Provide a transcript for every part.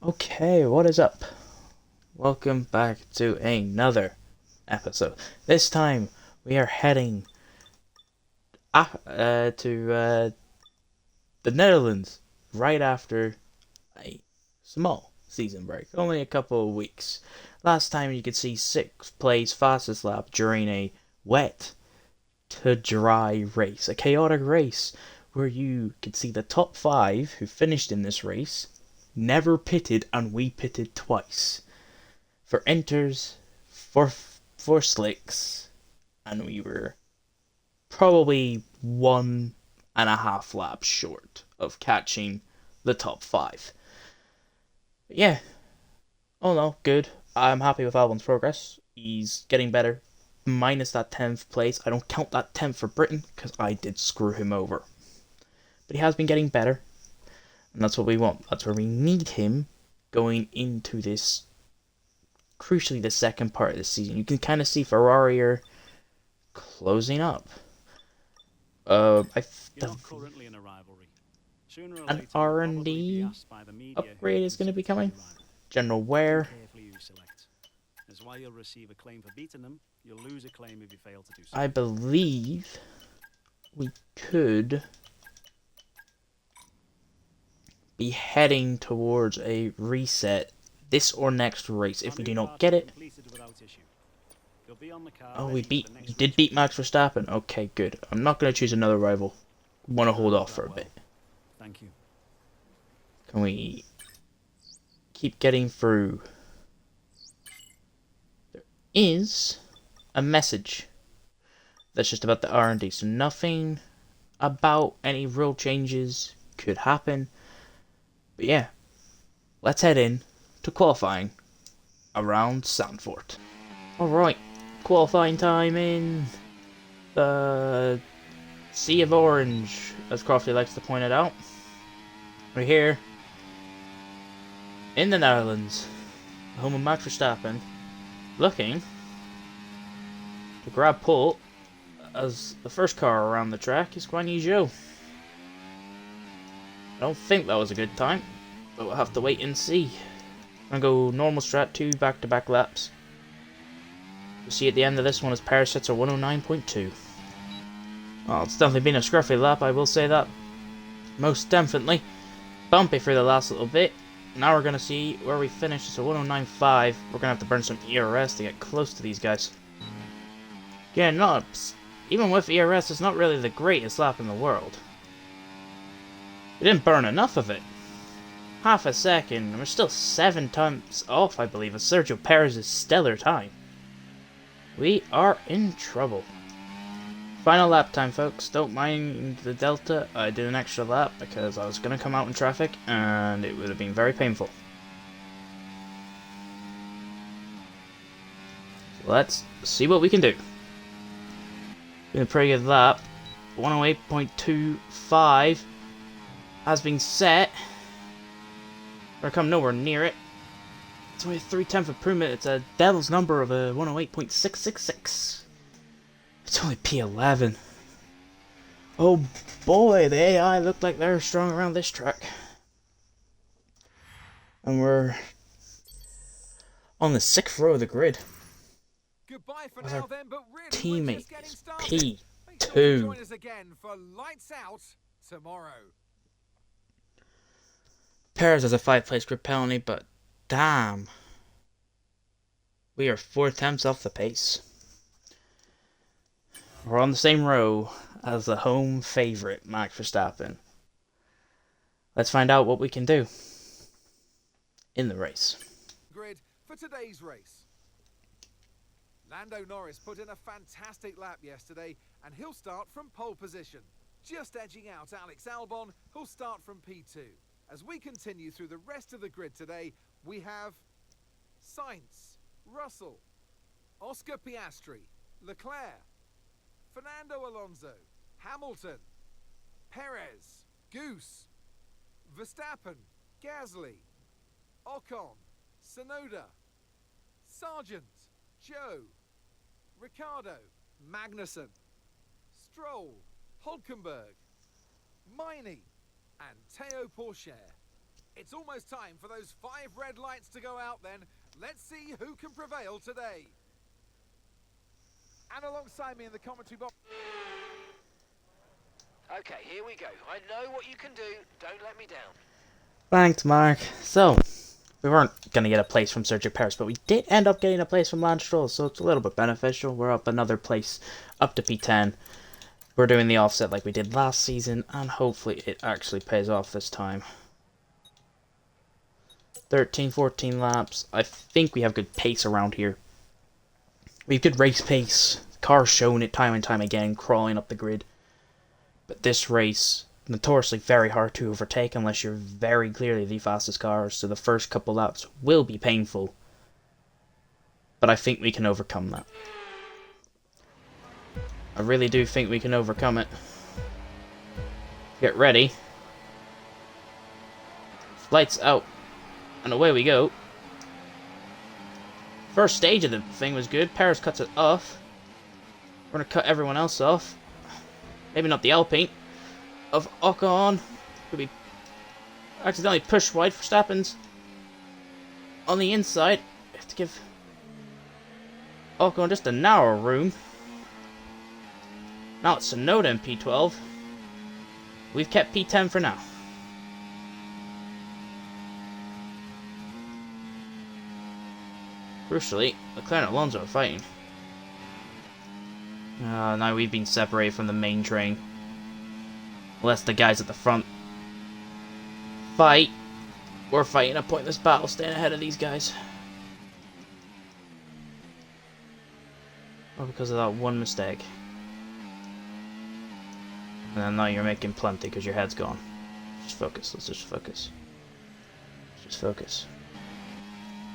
Okay, what is up? Welcome back to another episode. This time we are heading to the Netherlands right after a small season break, only a couple of weeks. Last time you could see sixth place fastest lap during a wet to dry race, a chaotic race where you could see the top five who finished in this race never pitted, and we pitted twice for enters, for slicks, and we were probably 1.5 laps short of catching the top five. But yeah, oh no, good. I'm happy with Albon's progress. He's getting better. Minus that 10th place. I don't count that 10th for Britain because I did screw him over. But he has been getting better, and that's what we want. That's where we need him going into this, crucially, the second part of the season. You can kind of see Ferrari are closing up. You're not currently in a rivalry. Sooner or An later, you'll probably be R&D asked by the media upgrade who is going to be considers coming. you rival. General Think wear. carefully who you select. As while you'll receive a claim for beating them, you'll lose a claim if you fail to do so. I believe we could be heading towards a reset this or next race. If we do not get it, oh, we did beat Max Verstappen. Okay, good. I'm not going to choose another rival. Want to hold off for a bit. Thank you. Can we keep getting through? There is a message that's just about the R&D, so nothing about any real changes could happen. But yeah, let's head in to qualifying around Zandvoort. Alright, qualifying time in the Sea of Orange, as Crofty likes to point it out. We're here in the Netherlands, the home of Max Verstappen, looking to grab pole as the first car around the track is Guan Yu Zhou. I don't think that was a good time, but we'll have to wait and see. I'm going to go normal strat, 2 back-to-back laps. You'll see at the end of this one as power sets are 109.2. Well, it's definitely been a scruffy lap, I will say that. Most definitely. Bumpy for the last little bit. Now we're going to see where we finish. It's a 109.5. We're going to have to burn some ERS to get close to these guys. Yeah, even with ERS, it's not really the greatest lap in the world. We didn't burn enough of it. Half a second, and we're still 7 times off, I believe, of Sergio Perez's stellar time. We are in trouble. Final lap time, folks. Don't mind the delta. I did an extra lap because I was going to come out in traffic, and it would have been very painful. So let's see what we can do. Been a pretty good lap. 108.25 has been set. We're come nowhere near it. It's only a 3/10 improvement. It's a devil's number of a 108.666. It's only P11. Oh boy, the AI look like they're strong around this track. And we're on the 6th row of the grid. Goodbye for now then, but really Teammate we're just getting is started. P2. Join us again for Lights Out tomorrow. Perez has a 5-place grid penalty, but damn. We are 4 tenths off the pace. We're on the same row as the home favourite, Max Verstappen. Let's find out what we can do in the race. Grid for today's race. Lando Norris put in a fantastic lap yesterday, and he'll start from pole position, just edging out Alex Albon, who'll start from P2. As we continue through the rest of the grid today, we have Sainz, Russell, Oscar Piastri, Leclerc, Fernando Alonso, Hamilton, Perez, Goose, Verstappen, Gasly, Ocon, Tsunoda, Sargent, Joe, Ricciardo, Magnussen, Stroll, Hulkenberg, Miney, and Teo Pourchaire. It's almost time for those 5 red lights to go out then. Let's see who can prevail today. And alongside me in the commentary box... Okay, here we go. I know what you can do. Don't let me down. Thanks, Mark. So, we weren't going to get a place from Sergio Paris, but we did end up getting a place from Lance Stroll, so it's a little bit beneficial. We're up another place, up to P10. We're doing the offset like we did last season, and hopefully it actually pays off this time. 13, 14 laps. I think we have good pace around here. We have good race pace. The car's shown it time and time again, crawling up the grid. But this race, notoriously very hard to overtake unless you're very clearly the fastest car, so the first couple laps will be painful. But I think we can overcome that. I really do think we can overcome it. Get ready. Lights out. And away we go. First stage of the thing was good. Paris cuts it off. We're going to cut everyone else off. Maybe not the Alpine. Of Ocon. Could be accidentally pushed wide for Verstappen's. On the inside. We have to give Ocon just a narrow room. Now it's Tsunoda in P12. We've kept P10 for now. Crucially, Leclerc and Alonso are fighting. Now we've been separated from the main train. Unless the guys at the front fight. We're fighting a pointless battle, staying ahead of these guys. Or because of that one mistake. And then now you're making plenty because your head's gone. Just focus, let's just focus. Just focus.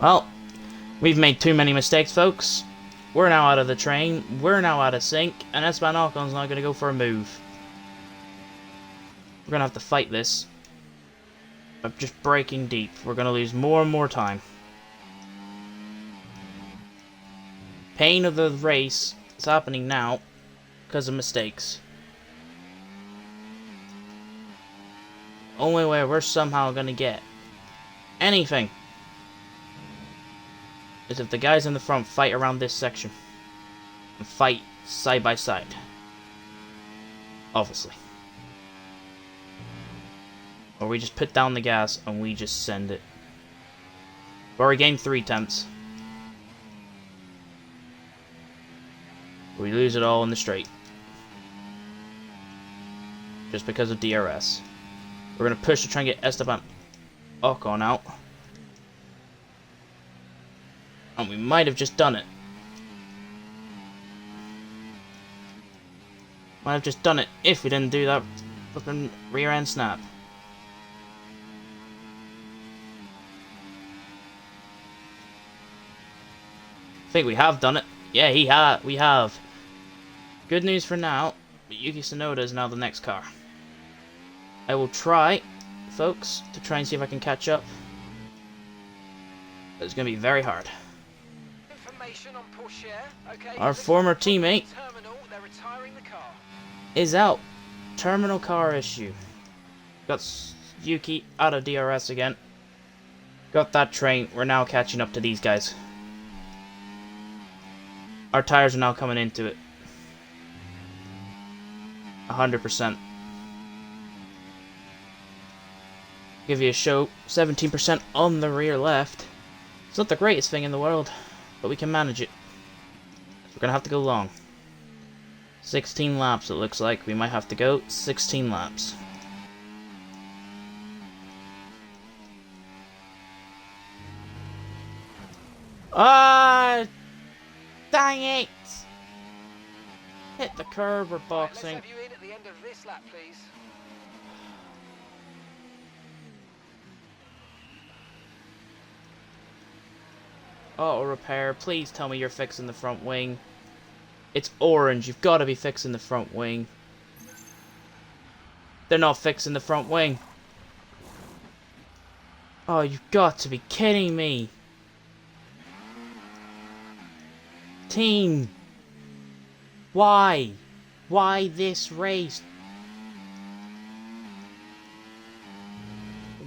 Well, we've made too many mistakes, folks. We're now out of the train, we're now out of sync, and Esteban Ocon's now going to go for a move. We're going to have to fight this. Of just breaking deep. We're going to lose more and more time. Pain of the race is happening now because of mistakes. Only way we're somehow going to get anything is if the guys in the front fight around this section. And fight side by side. Obviously. Or we just put down the gas and we just send it. We've already gained 3 attempts. We lose it all in the straight. Just because of DRS. We're going to push to try and get Esteban Ocon out. And we might have just done it. Might have just done it if we didn't do that flipping rear end snap. I think we have done it. Yeah, we have. Good news for now, but Yuki Tsunoda is now the next car. I will try, folks, to try and see if I can catch up. But it's going to be very hard. Information on Porsche. Okay, Our former teammate terminal, they're retiring the car. is out. Terminal car issue. Got Yuki out of DRS again. Got that train. We're now catching up to these guys. Our tires are now coming into it. 100%. Give you a show. 17% on the rear left. It's not the greatest thing in the world, but we can manage it. We're gonna have to go long. 16 laps it looks like. We might have to go 16 laps. Ah! Dang it! Hit the curb, we're boxing. Let's have you in at the end of this lap, please. Auto repair, please tell me you're fixing the front wing. It's orange, you've got to be fixing the front wing. They're not fixing the front wing. Oh, you've got to be kidding me. Team. Why? Why this race?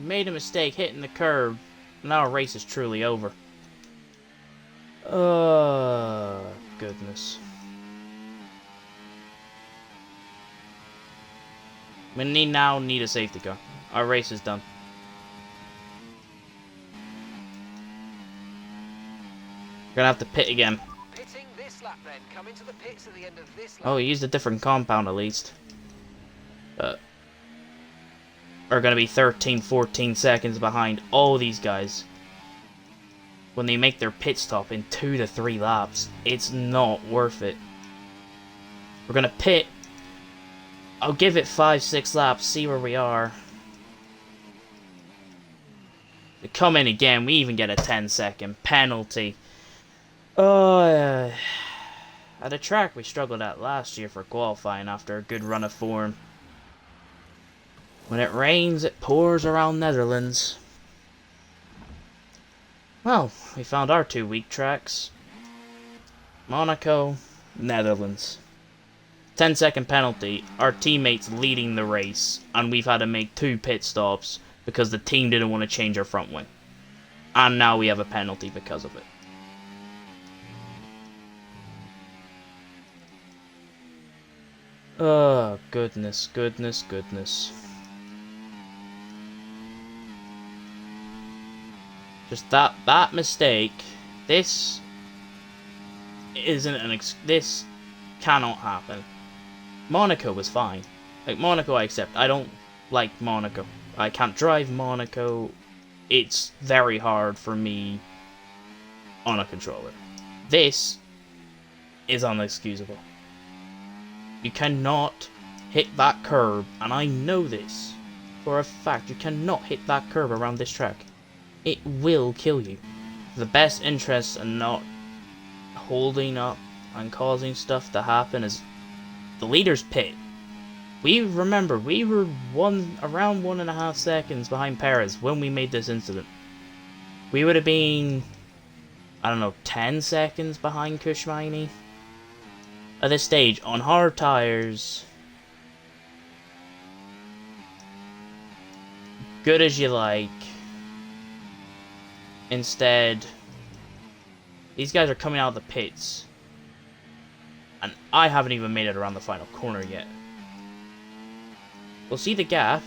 made a mistake hitting the curb. Now our race is truly over. Goodness. We now need a safety car. Our race is done. We're gonna have to pit again. Pitting this lap then. Come into the pits at the end of this lap. Oh, we used a different compound at least. But we're gonna be 13, 14 seconds behind all these guys. When they make their pit stop in 2 to 3 laps, it's not worth it. We're gonna pit. I'll give it 5, 6 laps, see where we are. We come in again, we even get a 10-second penalty. At a track we struggled at last year for qualifying after a good run of form. When it rains, it pours around Netherlands. Well, we found our 2 weak tracks. Monaco, Netherlands. 10-second penalty, our teammates leading the race, and we've had to make 2 pit stops because the team didn't want to change our front wing. And now we have a penalty because of it. Oh, goodness, goodness, goodness. Just that mistake, this isn't this cannot happen. Monaco was fine. Like, Monaco I accept. I don't like Monaco. I can't drive Monaco. It's very hard for me on a controller. This is unexcusable. You cannot hit that curb, and I know this for a fact. You cannot hit that curb around this track. It will kill you. The best interest in not holding up and causing stuff to happen is the leader's pit. We were around 1.5 seconds behind Perez when we made this incident. We would have been, I don't know, 10 seconds behind Kushmaini. At this stage, on hard tires, good as you like. Instead, these guys are coming out of the pits, and I haven't even made it around the final corner yet. We'll see the gap,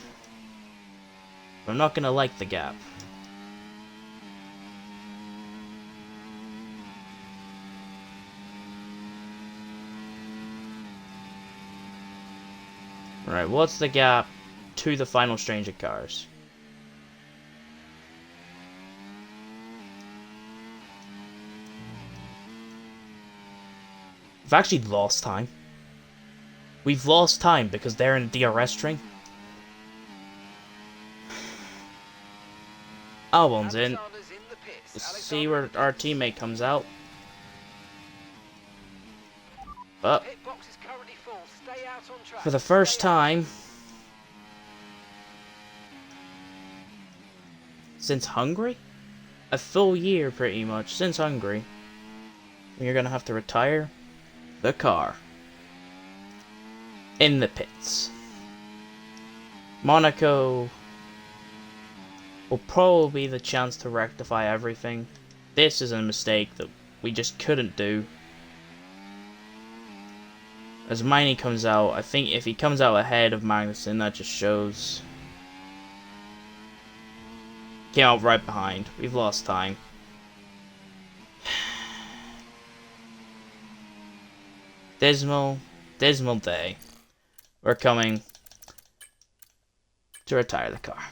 but I'm not gonna like the gap. Right, what's the gap to the final string of cars? We've actually lost time. We've lost time because they're in the DRS string. Albon's in. We'll see where our teammate comes out. But for the first time since Hungary? A full year pretty much since Hungary. You're gonna have to retire the car in the pits. Monaco will probably be the chance to rectify everything. This is a mistake that we just couldn't do. As Miney comes out, I think if he comes out ahead of Magnussen, that just shows. Came out right behind. We've lost time. Dismal day. We're coming to retire the car.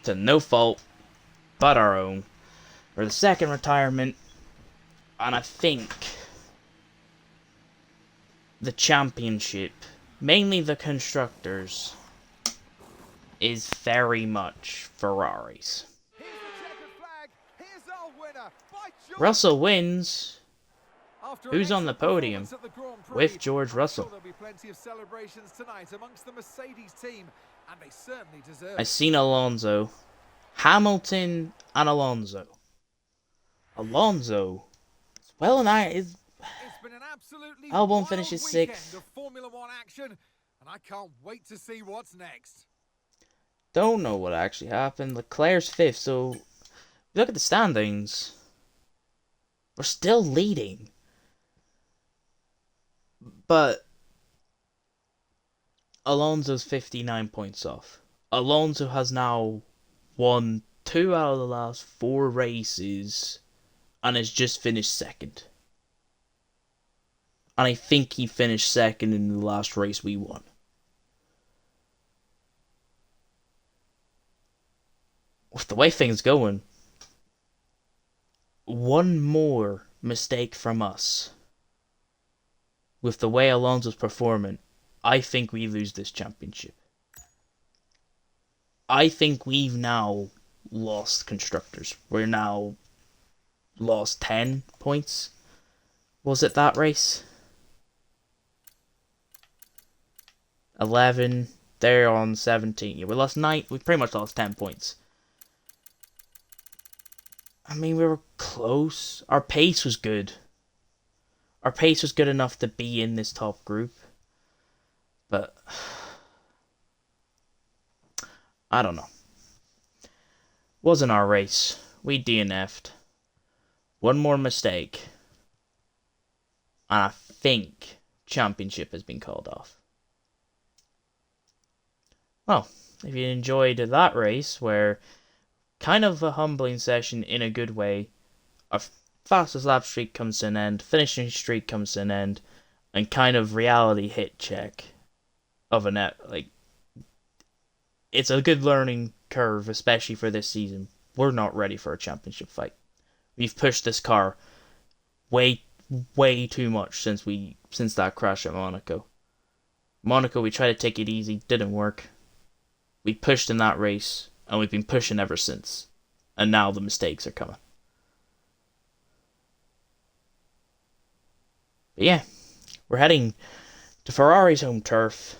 To no fault but our own. For the second retirement, and I think the championship, mainly the constructors, is very much Ferrari's. Here's the checkered flag. Here's our winner. By George. Russell wins. After Who's an on the excellent podium? performance at the Grand Prix, With George I'm Russell. sure there'll be plenty of celebrations tonight amongst the Mercedes team, and they certainly deserve I it. seen Alonso. Hamilton and Alonso. Alonso. Well, and It's been an absolutely Albon wild finishes weekend sixth. of Formula One action, and I can't wait to see what's next. don't know what actually happened. Leclerc's 5th, so if you look at the standings, we're still leading. But Alonso's 59 points off. Alonso has now won 2 out of the last 4 races and has just finished 2nd. And I think he finished 2nd in the last race we won. With the way things going, one more mistake from us, with the way Alonso's performing, I think we lose this championship. I think we've now lost constructors. We're now lost 10 points. Was it that race? 11. They're on 17. Yeah, we lost 9. We pretty much lost 10 points. I mean, we were close. Our pace was good. Our pace was good enough to be in this top group. But I don't know. Wasn't our race. We DNF'd. One more mistake. And I think championship has been called off. Well, if you enjoyed that race, where kind of a humbling session in a good way, our fastest lap streak comes to an end, finishing streak comes to an end, and kind of reality hit check of a net. Like, it's a good learning curve, especially for this season. We're not ready for a championship fight. We've pushed this car way too much since that crash at Monaco. Monaco, we tried to take it easy, didn't work. We pushed in that race, and we've been pushing ever since. And now the mistakes are coming. But yeah, we're heading to Ferrari's home turf,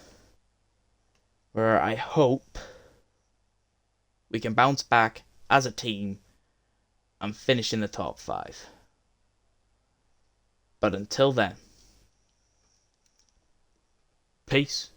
where I hope we can bounce back as a team and finish in the top 5. But until then, peace.